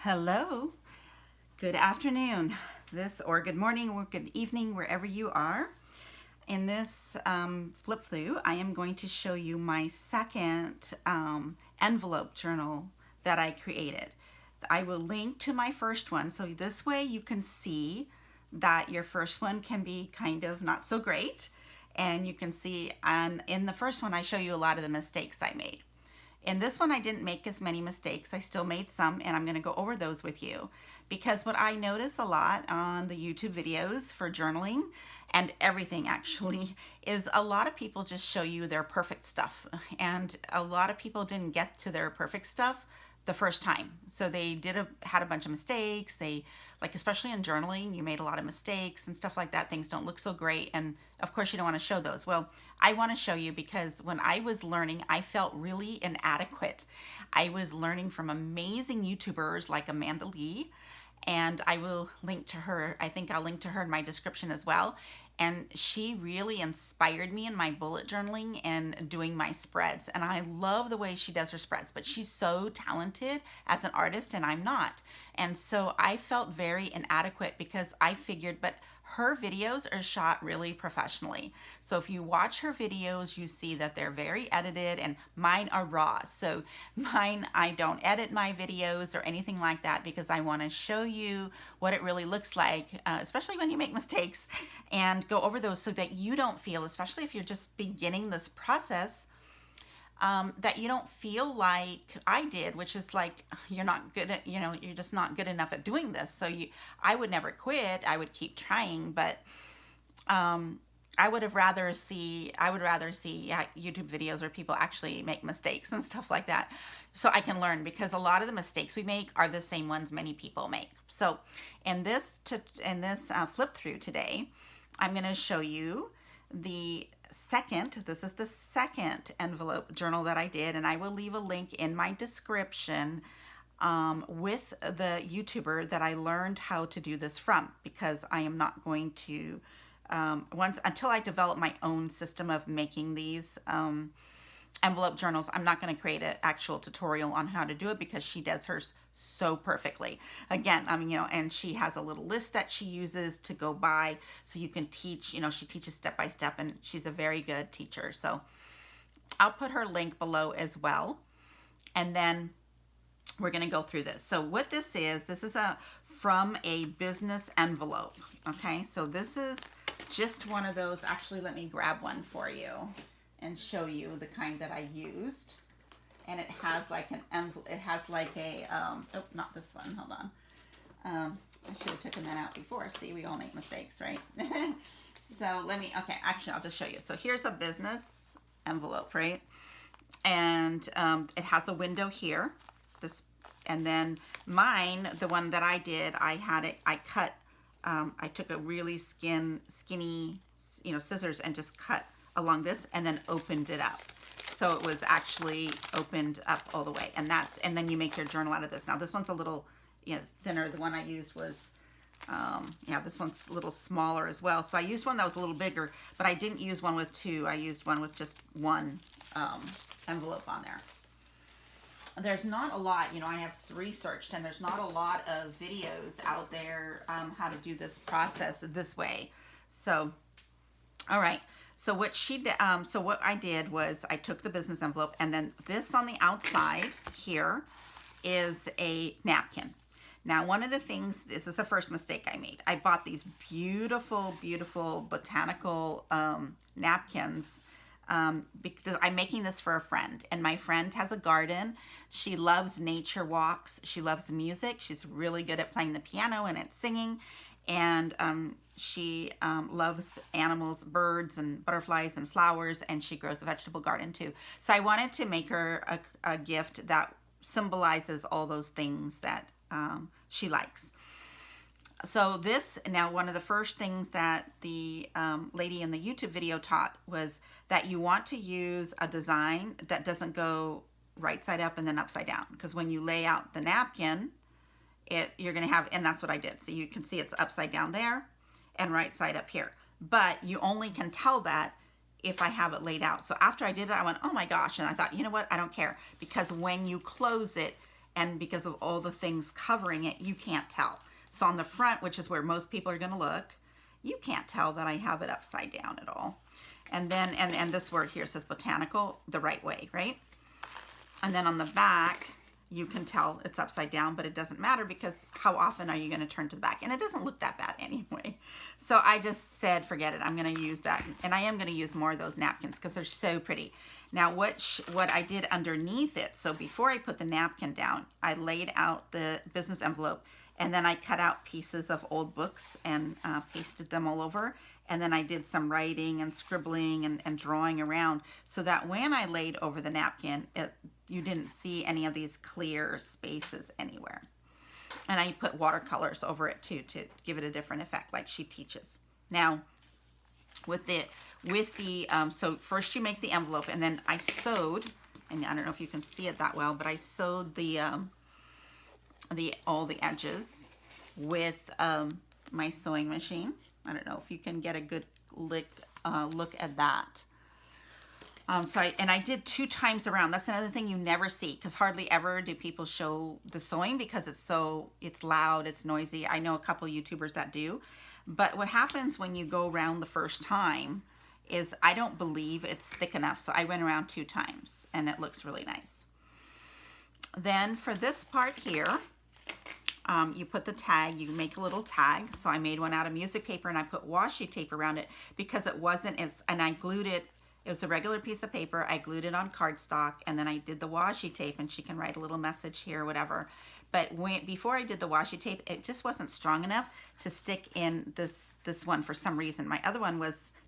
Hello, good afternoon, or good morning or good evening, wherever you are. In this flip through, I am going to show you my second envelope journal that I created. I will link to my first one, so this way you can see that your first one can be kind of not so great. And you can see, and in the first one, I show you a lot of the mistakes I made. In this one, I didn't make as many mistakes. I still made some, and I'm going to go over those with you. Because what I notice a lot on the YouTube videos for journaling, and everything actually, is a lot of people just show you their perfect stuff. And a lot of people didn't get to their perfect stuff the first time. So they had a bunch of mistakes. They, like, especially in journaling, you made a lot of mistakes and stuff like that. Things don't look so great. And of course you don't want to show those. Well, I want to show you because when I was learning, I felt really inadequate. I was learning from amazing YouTubers like Amanda Lee, and I will link to her. I think I'll link to her in my description as well. And she really inspired me in my bullet journaling and doing my spreads. And I love the way she does her spreads, but she's so talented as an artist and I'm not. And so I felt very inadequate because I figured, but her videos are shot really professionally. So if you watch her videos, you see that they're very edited, and mine are raw. So mine, I don't edit my videos or anything like that because I want to show you what it really looks like, especially when you make mistakes, and go over those so that you don't feel, especially if you're just beginning this process, that you don't feel like I did, which is like, you're not good at, you're just not good enough at doing this. So I would never quit. I would keep trying, but I would rather see YouTube videos where people actually make mistakes and stuff like that, so I can learn, because a lot of the mistakes we make are the same ones many people make. So in this flip through today, I'm going to show you this is the second envelope journal that I did, and I will leave a link in my description with the YouTuber that I learned how to do this from, because I am not going to, until I develop my own system of making these envelope journals, I'm not going to create an actual tutorial on how to do it, because she does hers so perfectly. Again, and she has a little list that she uses to go by, so you can teach, she teaches step by step, and she's a very good teacher. So I'll put her link below as well. And then we're going to go through this. So what this is from a business envelope. Okay. So this is just one of those. Actually, let me grab one for you and show you the kind that I used. And it has like an envelope, it has like a, oh, not this one, hold on. I should have taken that out before. See, we all make mistakes, right? So okay, actually, I'll just show you. So here's a business envelope, right? And it has a window here. And then mine, the one that I did, I took a really skinny, scissors and just cut along this and then opened it up. So it was actually opened up all the way, and then you make your journal out of this. Now this one's a little thinner. The one I used was, this one's a little smaller as well. So I used one that was a little bigger, but I didn't use one with two. I used one with just one envelope on there. There's not a lot, I have researched, and there's not a lot of videos out there how to do this process this way. So, all right. So what I did was I took the business envelope, and then this on the outside here is a napkin. Now, one of the things, this is the first mistake I made. I bought these beautiful, beautiful botanical napkins because I'm making this for a friend, and my friend has a garden. She loves nature walks. She loves music. She's really good at playing the piano and at singing. And she loves animals, birds and butterflies and flowers, and she grows a vegetable garden too. So I wanted to make her a gift that symbolizes all those things that she likes. So now one of the first things that the lady in the YouTube video taught was that you want to use a design that doesn't go right side up and then upside down, because when you lay out the napkin, you're going to have, and that's what I did. So you can see it's upside down there and right side up here. But you only can tell that if I have it laid out. So after I did it, I went, oh my gosh. And I thought, you know what? I don't care. Because when you close it, and because of all the things covering it, you can't tell. So on the front, which is where most people are going to look, you can't tell that I have it upside down at all. And then, and this word here says botanical, the right way, right? And then on the back, you can tell it's upside down, but it doesn't matter because how often are you going to turn to the back? And it doesn't look that bad anyway. So I just said, forget it. I'm going to use that. And I am going to use more of those napkins because they're so pretty. Now, what I did underneath it, so before I put the napkin down, I laid out the business envelope, and then I cut out pieces of old books and pasted them all over. And then I did some writing and scribbling and drawing around so that when I laid over the napkin, you didn't see any of these clear spaces anywhere. And I put watercolors over it too to give it a different effect like she teaches. Now, so first you make the envelope, and then I sewed, and I don't know if you can see it that well, but I sewed all the edges with my sewing machine. I don't know if you can get a good look at that. And I did 2 times around. That's another thing you never see, because hardly ever do people show the sewing because it's loud, it's noisy. I know a couple YouTubers that do. But what happens when you go around the first time is I don't believe it's thick enough. So I went around 2 times and it looks really nice. Then for this part here, you put the tag, you make a little tag. So I made one out of music paper and I put washi tape around it because it wasn't and I glued it. It was a regular piece of paper. I glued it on cardstock, and then I did the washi tape, and she can write a little message here or whatever. But before I did the washi tape, it just wasn't strong enough to stick in this one for some reason. My other one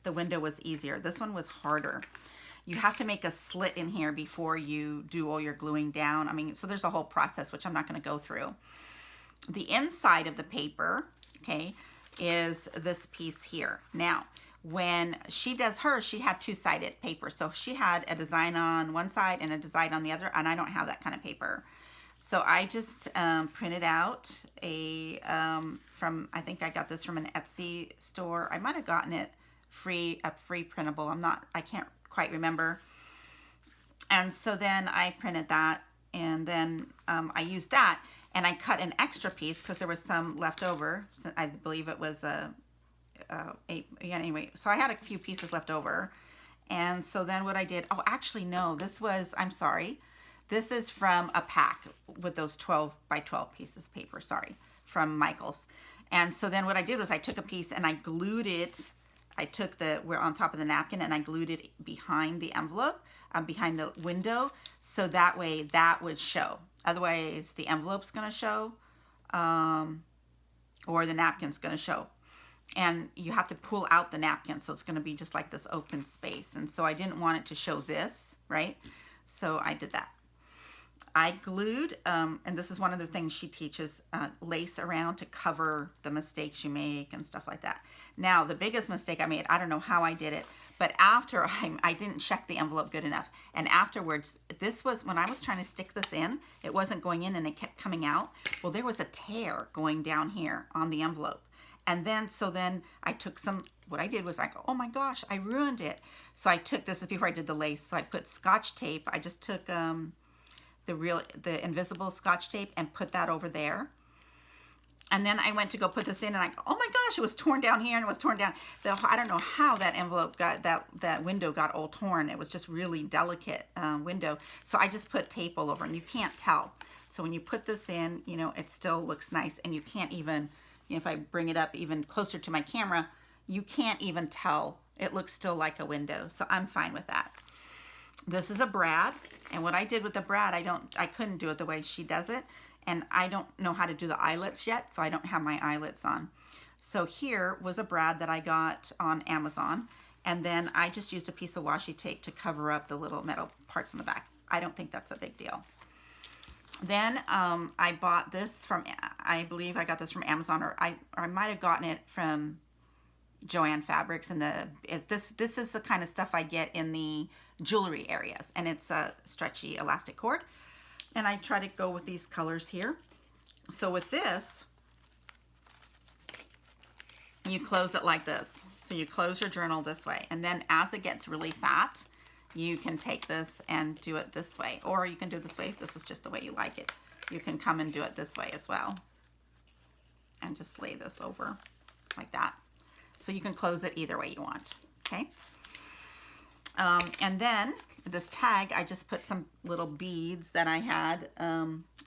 the window was easier. This one was harder. You have to make a slit in here before you do all your gluing down. I mean, so there's a whole process, which I'm not going to go through. The inside of the paper, okay, is this piece here. Now, when she does hers, she had 2-sided paper. So she had a design on one side and a design on the other, and I don't have that kind of paper. So I just printed out I think I got this from an Etsy store. I might have gotten it free printable. I can't quite remember. And so then I printed that, and then I used that, and I cut an extra piece because there was some left over. So I believe it was anyway, so I had a few pieces left over. And so then what I did, oh, actually, no, I'm sorry. This is from a pack with those 12 by 12 pieces of paper, from Michael's. And so then what I did was I took a piece and I glued it. We're on top of the napkin, and I glued it behind the envelope, behind the window, so that way that would show. Otherwise, the envelope's going to show, or the napkin's going to show. And you have to pull out the napkin, so it's going to be just like this open space. And so I didn't want it to show this, right? So I did that. I glued, and this is one of the things she teaches, lace around to cover the mistakes you make and stuff like that. Now, the biggest mistake I made, I don't know how I did it, but after I didn't check the envelope good enough. And afterwards, this was when I was trying to stick this in, it wasn't going in and it kept coming out. Well, there was a tear going down here on the envelope. And then, I took what I did was I go, oh my gosh, I ruined it. So this is before I did the lace. So I put Scotch tape. I just took the invisible Scotch tape and put that over there. And then I went to go put this in, and I go, oh my gosh, it was torn down here and it was torn down. I don't know how that envelope that window got all torn. It was just really delicate window. So I just put tape all over, and you can't tell. So when you put this in, it still looks nice, and you can't even, if I bring it up even closer to my camera, you can't even tell. It looks still like a window. So I'm fine with that. This is a brad, and what I did with the brad, I couldn't do it the way she does it, and I don't know how to do the eyelets yet, so I don't have my eyelets on. So here was a brad that I got on Amazon, and then I just used a piece of washi tape to cover up the little metal parts on the back. I don't think that's a big deal. Then I bought this I believe I got this from Amazon, or I might have gotten it from Joann Fabrics. And this is the kind of stuff I get in the jewelry areas, and it's a stretchy elastic cord. And I try to go with these colors here. So with this, you close it like this. So you close your journal this way, and then as it gets really fat, you can take this and do it this way, or you can do it this way if this is just the way you like it. you can come and do it this way as well. And just lay this over like that. So you can close it either way you want, okay? And then this tag, I just put some little beads that I had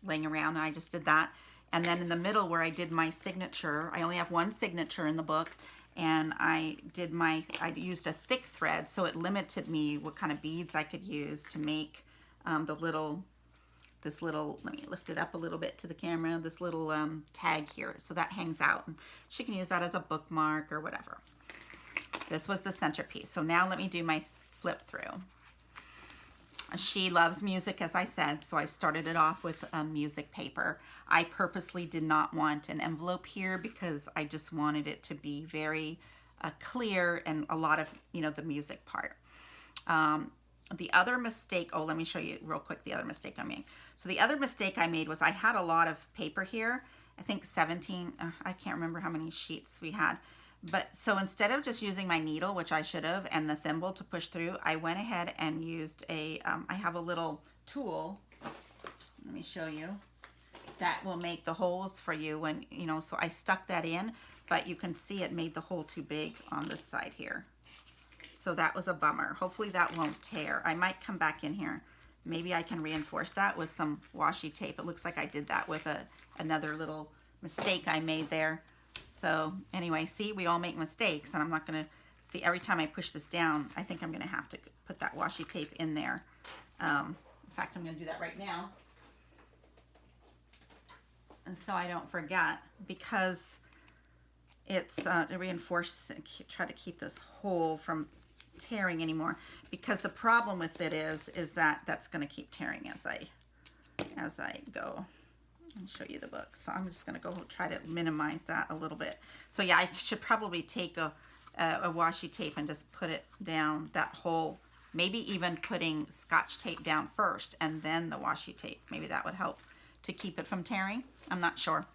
laying around, and I just did that. And then in the middle where I did my signature, I only have one signature in the book, and I used a thick thread, so it limited me what kind of beads I could use to make this little, let me lift it up a little bit to the camera, this little tag here. So that hangs out, and she can use that as a bookmark or whatever. This was the centerpiece. So now let me do my flip through. She loves music, as I said, so I started it off with music paper. I purposely did not want an envelope here because I just wanted it to be very clear and a lot of, the music part. The other mistake, oh, let me show you real quick the other mistake I made. So the other mistake I made was I had a lot of paper here. I think 17, I can't remember how many sheets we had. But so instead of just using my needle, which I should have, and the thimble to push through, I went ahead and used I have a little tool, let me show you, that will make the holes for you when, so I stuck that in, but you can see it made the hole too big on this side here. So that was a bummer. Hopefully that won't tear. I might come back in here. Maybe I can reinforce that with some washi tape. It looks like I did that with another little mistake I made there. So anyway, see, we all make mistakes, and I'm not going to, see, every time I push this down, I think I'm going to have to put that washi tape in there. In fact, I'm going to do that right now. And so I don't forget, because it's to reinforce, try to keep this hole from tearing anymore, because the problem with it is that that's going to keep tearing as I go and show you the book. So I'm just going to go try to minimize that a little bit. So yeah, I should probably take a washi tape and just put it down that hole, maybe even putting Scotch tape down first and then the washi tape. Maybe that would help to keep it from tearing. I'm not sure.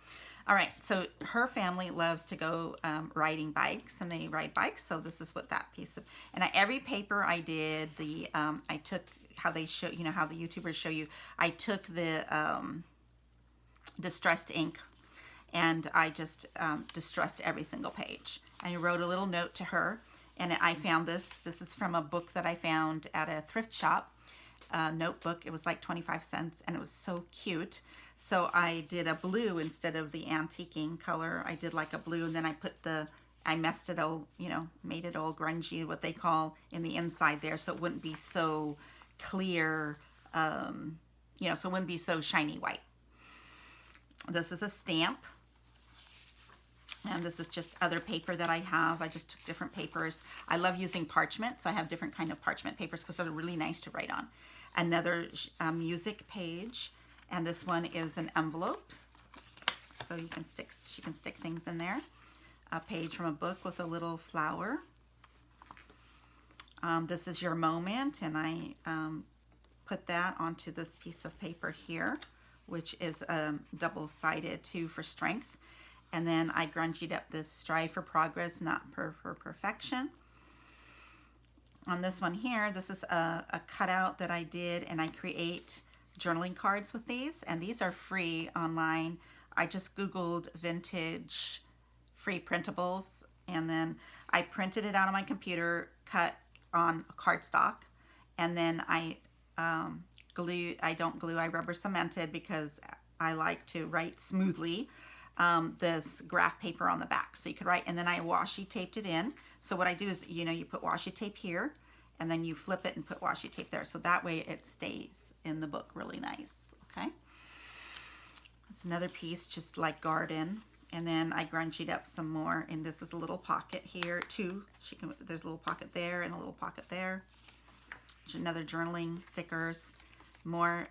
All right, so her family loves to go riding bikes, and they ride bikes. So this is what that piece of, and every paper I did, I took how they show, how the YouTubers show you. I took the distressed ink, and I just distressed every single page. I wrote a little note to her, and I found this. This is from a book that I found at a thrift shop, notebook. It was like 25 cents, and it was so cute. So I did a blue instead of the antiquing color. I did like a blue, and then I messed it all, made it all grungy, what they call, in the inside there, so it wouldn't be so clear, so it wouldn't be so shiny white. This is a stamp, and this is just other paper that I have. I just took different papers. I love using parchment, so I have different kind of parchment papers because they're really nice to write on. Another music page, and this one is an envelope, so she can stick things in there. A page from a book with a little flower. This is your moment, and I put that onto this piece of paper here, which is double-sided too for strength. And then I grungied up this strive for progress, not for perfection. On this one here, this is a cutout that I did, and I create journaling cards with these, and these are free online. I just Googled vintage free printables, and then I printed it out on my computer, cut on cardstock, and then I I rubber cemented because I like to write smoothly, this graph paper on the back. So you could write, and then I washi taped it in. So what I do is, you put washi tape here, and then you flip it and put washi tape there. So that way it stays in the book really nice, okay? It's another piece, just like garden. And then I grungied up some more, and this is a little pocket here too. There's a little pocket there and a little pocket there. There's another journaling stickers, more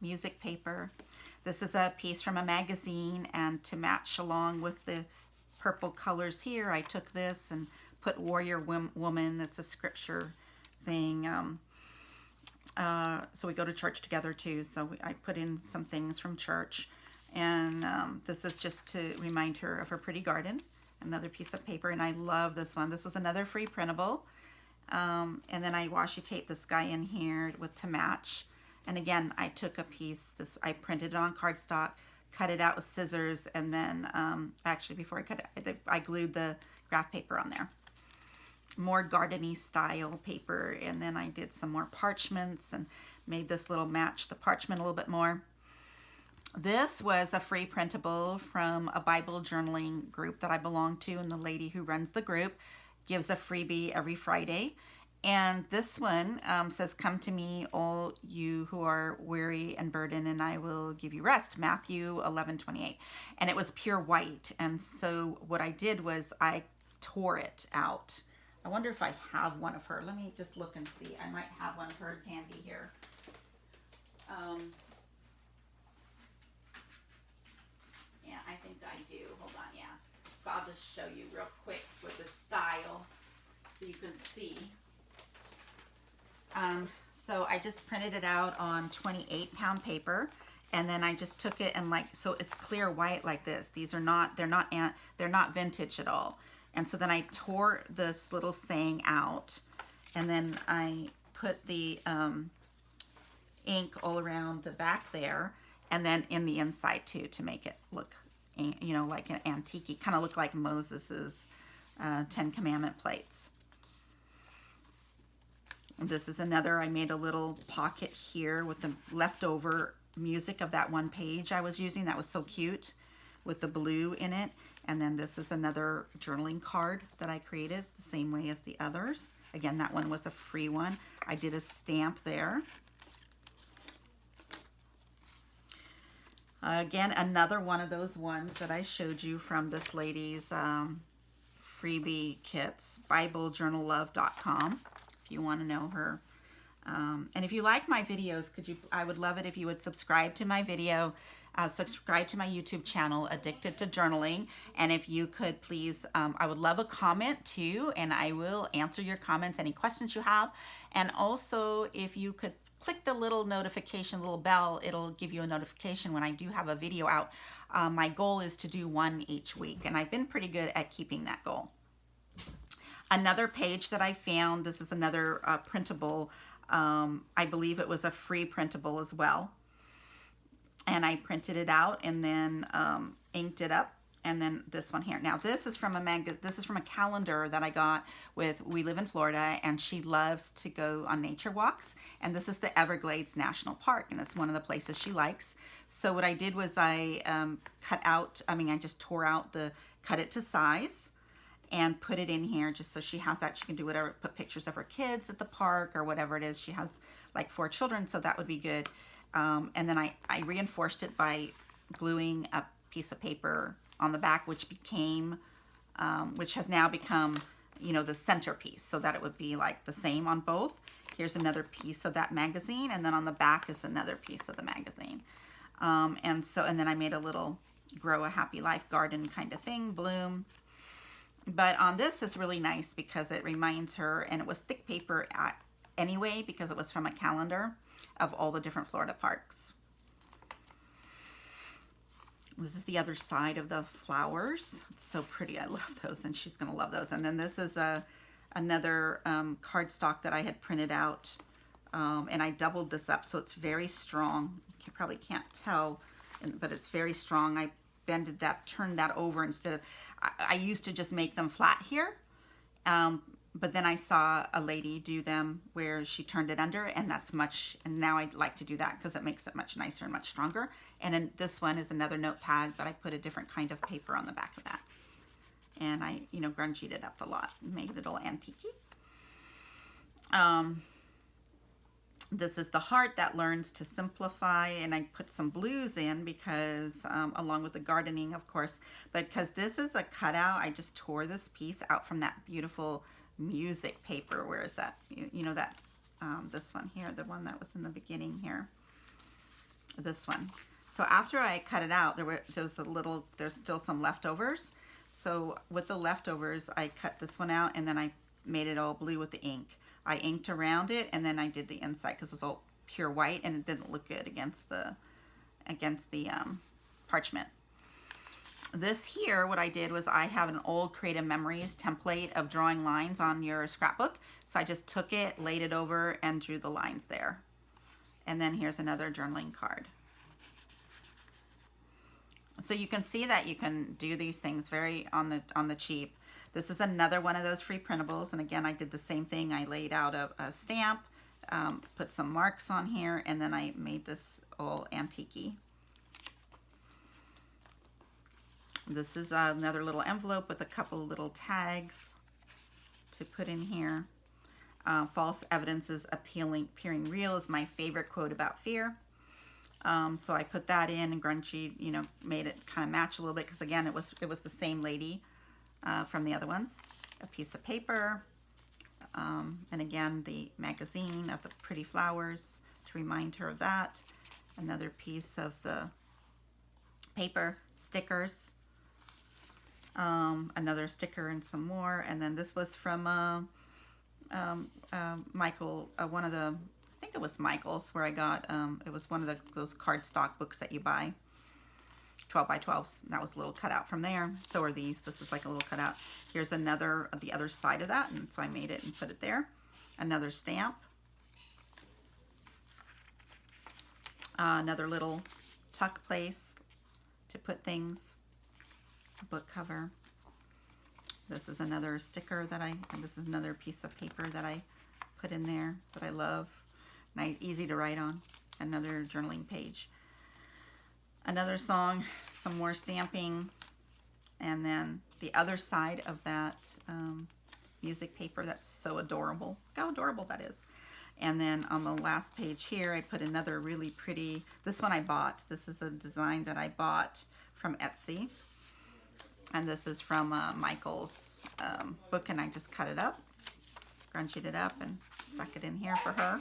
music paper. This is a piece from a magazine, and to match along with the purple colors here, I took this and put Warrior Woman. That's a scripture thing. So we go to church together too. So I put in some things from church. And this is just to remind her of her pretty garden. Another piece of paper, and I love this one. This was another free printable. And then I washi taped this guy in here to match. And again, I took a piece, I printed it on cardstock, cut it out with scissors, and then actually before I cut it, I glued the Kraft paper on there. More garden-y style paper, and then I did some more parchments and made this little match the parchment a little bit more. This was a free printable from a Bible journaling group that I belong to, and the lady who runs the group gives a freebie every Friday. And this one says, "Come to me, all you who are weary and burdened, and I will give you rest." Matthew 11:28. And it was pure white. And so what I did was I tore it out. I wonder if I have one of her. Let me just look and see. I might have one of hers handy here. Yeah, I think I do. Hold on, yeah. So I'll just show you real quick with the style so you can see. So I just printed it out on 28-pound paper, and then I just took it and so it's clear white like this. These are not, they're not vintage at all. And so then I tore this little saying out, and then I put the ink all around the back there, and then in the inside too, to make it look, you know, like an antique, kind of look like Moses's 10 Commandment plates. This is another, I made a little pocket here with the leftover music of that one page I was using. That was so cute with the blue in it. And then this is another journaling card that I created the same way as the others. Again, that one was a free one. I did a stamp there. Again, another one of those ones that I showed you from this lady's freebie kits, BibleJournalLove.com. If you want to know her. And if you like my videos, I would love it if you would subscribe to my video, subscribe to my YouTube channel, Addicted to Journaling. And if you could please, I would love a comment too, and I will answer your comments, any questions you have. And also, if you could click the little notification, little bell, it'll give you a notification when I do have a video out. My goal is to do one each week, and I've been pretty good at keeping that goal. Another page that I found, this is another printable, I believe it was a free printable as well. And I printed it out and then inked it up. And then this one here. Now this is from a calendar that I got with, we live in Florida, and she loves to go on nature walks. And this is the Everglades National Park, and it's one of the places she likes. So what I did was I I just tore out cut it to size, and put it in here just so she has that. She can do whatever, put pictures of her kids at the park or whatever it is. She has like 4 children, so that would be good. And then I reinforced it by gluing a piece of paper on the back, which has now become, you know, the centerpiece, so that it would be like the same on both. Here's another piece of that magazine, and then on the back is another piece of the magazine. And then I made a little grow a happy life garden kind of thing, bloom. But on this is really nice because it reminds her, and it was thick paper anyway because it was from a calendar of all the different Florida parks. This is the other side of the flowers. It's so pretty. I love those, and she's going to love those. And then this is another cardstock that I had printed out, and I doubled this up so it's very strong. You probably can't tell, but it's very strong. I bended that, turned that over instead of, I used to just make them flat here, but then I saw a lady do them where she turned it under, and and now I like to do that because it makes it much nicer and much stronger. And then this one is another notepad, but I put a different kind of paper on the back of that. And I, you know, grungied it up a lot, made it all antique-y. This is the heart that learns to simplify, and I put some blues in because along with the gardening, of course, but because this is a cutout, I just tore this piece out from that beautiful music paper. Where is that? You know, that this one here, the one that was in the beginning here, this one. So after I cut it out, there's still some leftovers. So with the leftovers, I cut this one out, and then I made it all blue with the ink. I inked around it, and then I did the inside because it was all pure white, and it didn't look good against the parchment. This here, what I did was I have an old Creative Memories template of drawing lines on your scrapbook. So I just took it, laid it over, and drew the lines there. And then here's another journaling card. So you can see that you can do these things very on the cheap. This is another one of those free printables, and again I did the same thing. I laid out a stamp, put some marks on here, and then I made this all antique-y. This is another little envelope with a couple little tags to put in here. False evidence is appearing real is my favorite quote about fear. So I put that in, and Grungy, you know, made it kind of match a little bit because again it was the same lady from the other ones. A piece of paper, and again the magazine of the pretty flowers to remind her of that. Another piece of the paper, stickers, another sticker and some more. And then this was from Michael, one of the, I think it was Michael's, where I got, it was one of those cardstock books that you buy, 12 by 12s. That was a little cutout from there. So are these. This is like a little cutout. Here's another of the other side of that, and so I made it and put it there. Another stamp. Another little tuck place to put things. Book cover. This is another sticker that and this is another piece of paper that I put in there that I love. Nice, easy to write on. Another journaling page. Another song, some more stamping, and then the other side of that music paper that's so adorable. Look how adorable that is. And then on the last page here, I put another really pretty, this one I bought. This is a design that I bought from Etsy. And this is from Michael's book, and I just cut it up, scrunched it up, and stuck it in here for her.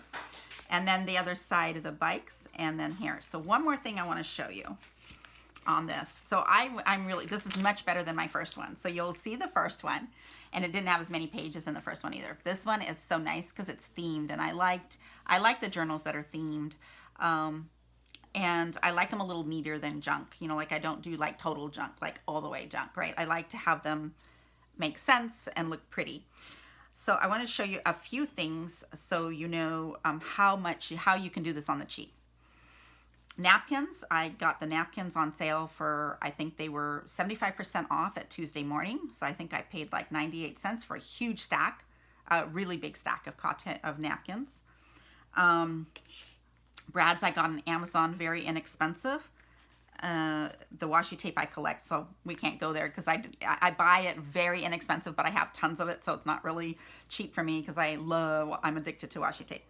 And then the other side of the bikes, and then here. So one more thing I want to show you on this. So I'm really, this is much better than my first one. So you'll see the first one, and it didn't have as many pages in the first one either. This one is so nice because it's themed, and I like the journals that are themed. And I like them a little neater than junk. You know, like I don't do like total junk, like all the way junk, right? I like to have them make sense and look pretty. So I want to show you a few things so you know how you can do this on the cheap. Napkins, I got the napkins on sale for, I think they were 75% off at Tuesday morning. So I think I paid like 98 cents for a huge stack, a really big stack of napkins. Brad's I got on Amazon, very inexpensive. The washi tape I collect, so we can't go there because I buy it very inexpensive, but I have tons of it, so it's not really cheap for me because I'm addicted to washi tape.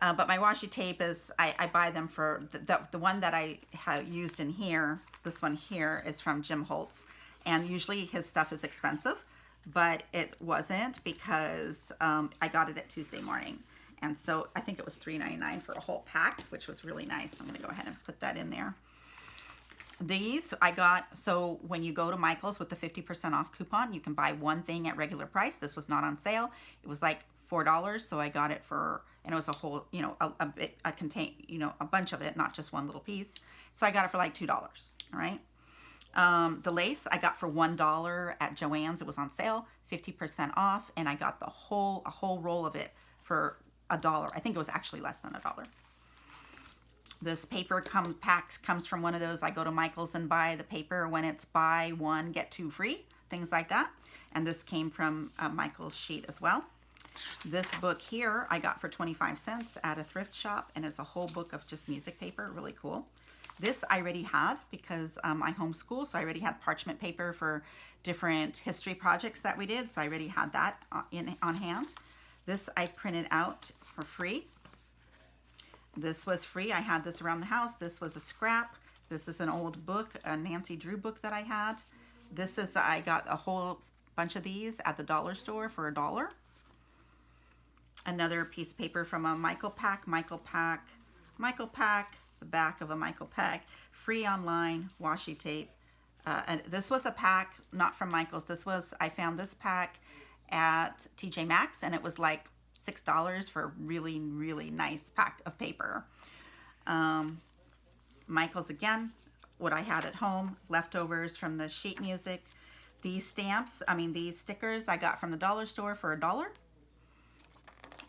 But my washi tape is, I buy them for, the one that I have used in here, this one here is from Jim Holtz, and usually his stuff is expensive, but it wasn't because I got it at Tuesday morning. And so I think it was $3.99 for a whole pack, which was really nice. I'm going to go ahead and put that in there. These I got, so when you go to Michael's with the 50% off coupon, you can buy one thing at regular price. This was not on sale. It was like $4, so I got it for, and it was a whole, you know, a bunch of it, not just one little piece. So I got it for like $2, all right? The lace I got for $1 at Joann's. It was on sale, 50% off, and I got a whole roll of it for $1. I think it was actually less than $1. This paper comes from one of those. I go to Michael's and buy the paper when it's buy one, get two free, things like that. And this came from Michael's sheet as well. This book here I got for 25 cents at a thrift shop, and it's a whole book of just music paper, really cool. This I already had because I homeschool, so I already had parchment paper for different history projects that we did, so I already had that on hand. This I printed out for free. This was free. I had this around the house. This was a scrap. This is an old book, a Nancy Drew book that I had. This is, I got a whole bunch of these at the dollar store for $1. Another piece of paper from a Michael Pack, the back of a Michael Pack, free online washi tape. And this was a pack, not from Michael's. I found this pack at TJ Maxx, and it was like $6 for a really, really nice pack of paper. Michael's again, what I had at home, leftovers from the sheet music. These stickers I got from the dollar store for $1.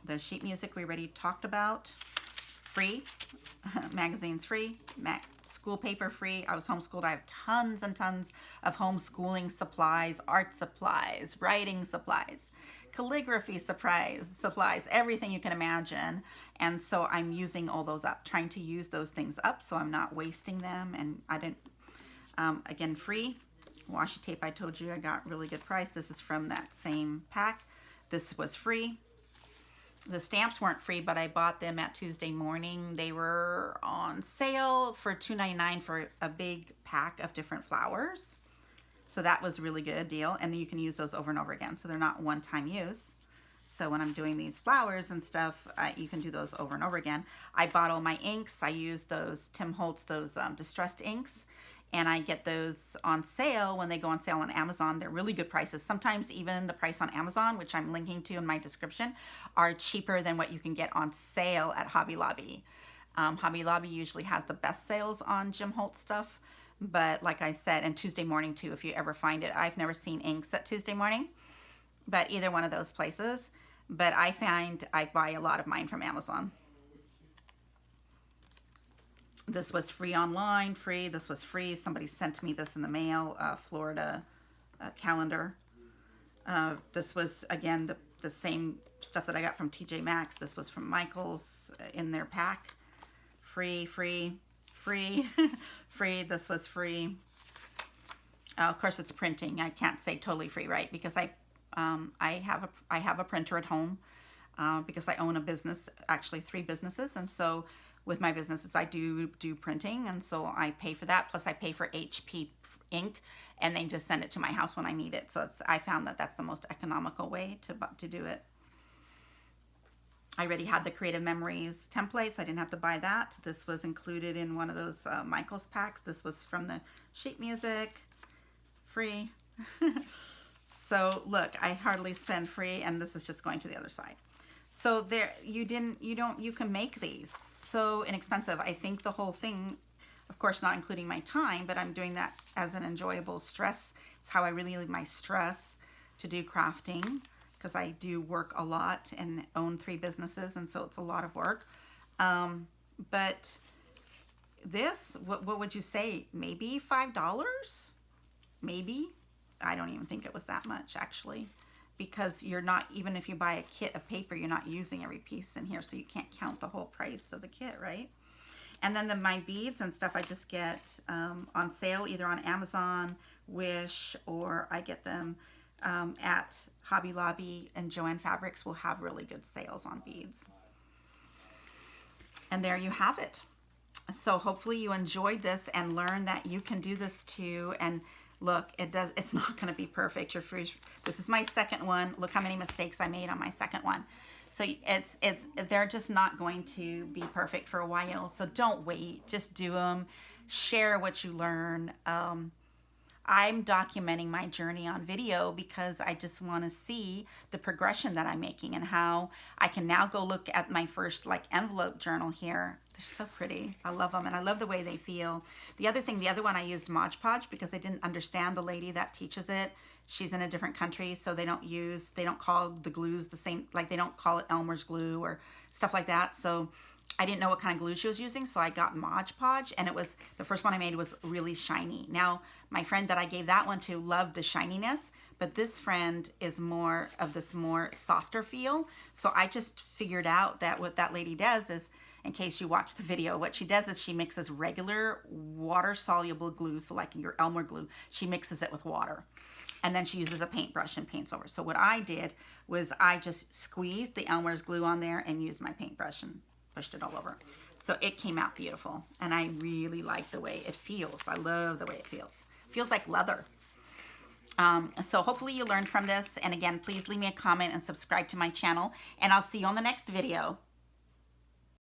The sheet music we already talked about. free. Magazines free. School paper free. I was homeschooled. I have tons and tons of homeschooling supplies, art supplies, writing supplies, calligraphy supplies, everything you can imagine. And so I'm using all those up, trying to use those things up so I'm not wasting them. And I didn't, again, free. Washi tape, I told you I got really good price. This is from that same pack. This was free. The stamps weren't free, but I bought them at Tuesday morning. They were on sale for $2.99 for a big pack of different flowers. So that was a really good deal. And you can use those over and over again. So they're not one-time use. So when I'm doing these flowers and stuff, you can do those over and over again. I bought all my inks. I use those Tim Holtz, those distressed inks. And I get those on sale when they go on sale on Amazon. They're really good prices. Sometimes even the price on Amazon, which I'm linking to in my description, are cheaper than what you can get on sale at Hobby Lobby. Hobby Lobby usually has the best sales on Jim Holtz stuff. But like I said, and Tuesday morning too, if you ever find it. I've never seen inks at Tuesday morning, but either one of those places. But I find I buy a lot of mine from Amazon. This was free online, free. This was free. Somebody sent me this in the mail, Florida calendar. This was, again, the same stuff that I got from TJ Maxx. This was from Michael's in their pack. Free, free, free, free. This was free. Of course, it's printing. I can't say totally free, right? Because I have a printer at home because I own a business, actually 3 businesses, and so with my businesses, I do printing, and so I pay for that. Plus, I pay for HP ink, and they just send it to my house when I need it. So I found that that's the most economical way to do it. I already had the Creative Memories template, so I didn't have to buy that. This was included in one of those Michael's packs. This was from the sheet music, free. So look, I hardly spend free, and this is just going to the other side. So there, you can make these so inexpensive. I think the whole thing, of course, not including my time, but I'm doing that as an enjoyable stress. It's how I really leave my stress to do crafting, because I do work a lot and own 3 businesses, and so it's a lot of work. But this, what would you say? Maybe $5? Maybe. I don't even think it was that much, actually. Because you're not, even if you buy a kit of paper, you're not using every piece in here, so you can't count the whole price of the kit, right? And then my beads and stuff I just get on sale, either on Amazon, Wish, or I get them at Hobby Lobby, and Joann Fabrics will have really good sales on beads. And there you have it. So hopefully you enjoyed this and learned that you can do this too. And look, it's not going to be perfect. This is my second one. Look how many mistakes I made on my second one. So they're just not going to be perfect for a while. So don't wait, just do them. Share what you learn. I'm documenting my journey on video because I just want to see the progression that I'm making and how I can now go look at my first envelope journal here. They're so pretty. I love them, and I love the way they feel. The other one I used Mod Podge because I didn't understand the lady that teaches it. She's in a different country, so they don't call the glues the same, they don't call it Elmer's glue or stuff like that. So I didn't know what kind of glue she was using, so I got Mod Podge, and the first one I made was really shiny. Now, my friend that I gave that one to loved the shininess, but this friend is more of this more softer feel. So I just figured out that what that lady does is, in case you watch the video, what she does is she mixes regular water-soluble glue, so like your Elmer glue, she mixes it with water. And then she uses a paintbrush and paints over. So what I did was I just squeezed the Elmer's glue on there and used my paintbrush and pushed it all over. So it came out beautiful, and I really like the way it feels. I love the way it feels. It feels like leather. So hopefully you learned from this, and again, please leave me a comment and subscribe to my channel, and I'll see you on the next video.